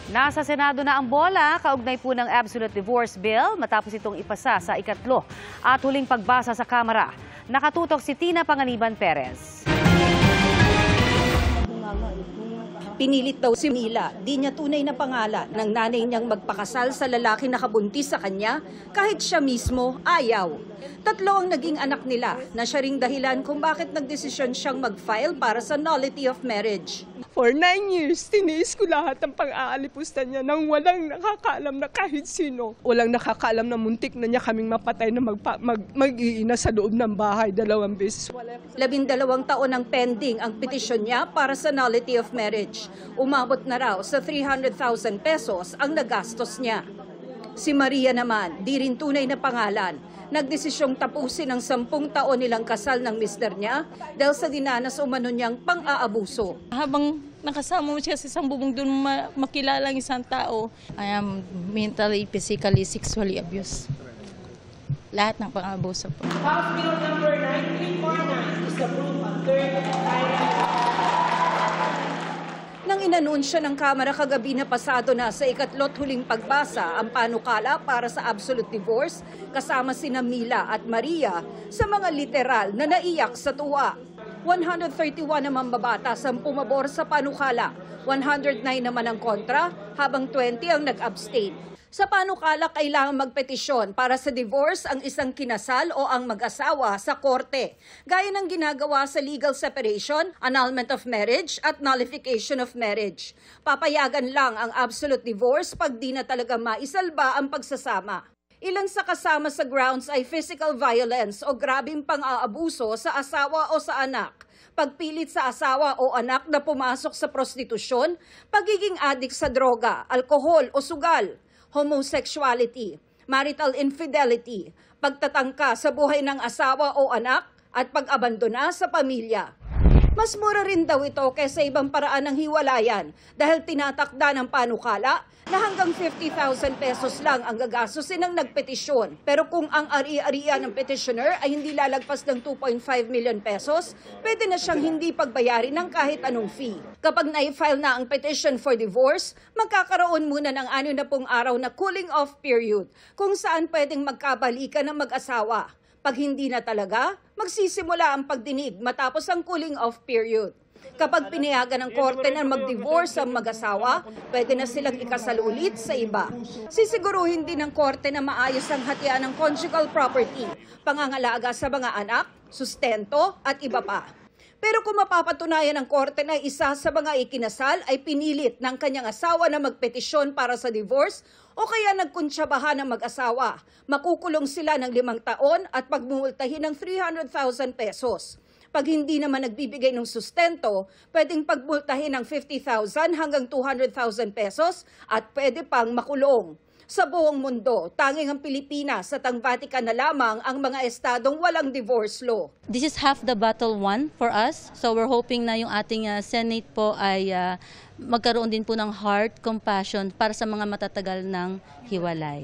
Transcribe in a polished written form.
Nasa Senado na ang bola, kaugnay po ng Absolute Divorce Bill matapos itong ipasa sa ikatlo at huling pagbasa sa Kamara. Nakatutok si Tina Panganiban Perez. Pinilit daw si Mila, di niya tunay na pangalan ng nanay niyang magpakasal sa lalaki na kabuntis sa kanya kahit siya mismo ayaw. Tatlo ang naging anak nila na siya ring dahilan kung bakit nagdesisyon siyang mag-file para sa nullity of marriage. For 9 years, tiniis ko lahat ng pang-aalipusta niya nang walang nakakaalam na kahit sino. Walang nakakaalam na muntik na niya kaming mapatay na mag-iina sa loob ng bahay 2 beses. 12 taon ang pending ang petisyon niya para sa nullity of marriage. Umabot na raw sa 300,000 pesos ang nagastos niya. Si Maria naman, di rin tunay na pangalan, nagdesisyong tapusin ang 10 taon nilang kasal ng mister niya dahil sa dinanas umano niyang pang-aabuso. Habang nakasama mo siya sa isang bubong doon makilala ang isang tao, I am mentally, physically, sexually abused. Lahat ng pang-aabuso po. House Bill number 9349 is approved on third and final. Nang inanunsyo ng Kamara kagabi na pasado na sa ikatlot huling pagbasa ang panukala para sa absolute divorce kasama sina Mila at Maria sa mga literal na naiyak sa tuwa. 131 naman babatas ang pumabor sa panukala, 109 naman ang kontra, habang 20 ang nag-abstain. Sa panukala, kailangan magpetisyon para sa divorce ang isang kinasal o ang mag-asawa sa korte, gaya ng ginagawa sa legal separation, annulment of marriage at nullification of marriage. Papayagan lang ang absolute divorce pag di na talaga maisalba ang pagsasama. Ilan sa kasama sa grounds ay physical violence o grabing pang-aabuso sa asawa o sa anak, pagpilit sa asawa o anak na pumasok sa prostitusyon, pagiging adik sa droga, alkohol o sugal, homosexuality, marital infidelity, pagtatangka sa buhay ng asawa o anak, at pag-abandona sa pamilya. Mas mura rin daw ito kaysa ibang paraan ng hiwalayan dahil tinatakda ng panukala na hanggang 50,000 pesos lang ang gagastusin ng nagpetisyon. Pero kung ang ari-arian ng petitioner ay hindi lalagpas ng 2.5 million pesos, pwede na siyang hindi pagbayarin ng kahit anong fee. Kapag na-file na ang petition for divorce, magkakaroon muna ng 60 araw na cooling off period kung saan pwedeng magkabalikan ng mag-asawa. Pag hindi na talaga, magsisimula ang pagdinig matapos ang cooling off period. Kapag pinayagan ng korte na mag-divorce ang mag-asawa, pwede na silang ikasal ulit sa iba. Sisiguruhin din ng korte na maayos ang hatian ng conjugal property, pangangalaga sa mga anak, sustento at iba pa. Pero kung mapapatunayan ng korte na isa sa mga ikinasal ay pinilit ng kanyang asawa na magpetisyon para sa divorce o kaya nagkuntsabahan ng mag-asawa, makukulong sila ng 5 taon at pagmumultahin ng 300,000 pesos. Pag hindi naman nagbibigay ng sustento, pwedeng pagmultahin ng 50,000 hanggang 200,000 pesos at pwede pang makulong. Sa buong mundo, tanging ang Pilipinas at ang Vatican na lamang ang mga estadong walang divorce law. This is half the battle won for us. So we're hoping na yung ating Senate po ay magkaroon din po ng heart, compassion para sa mga matatagal ng hiwalay.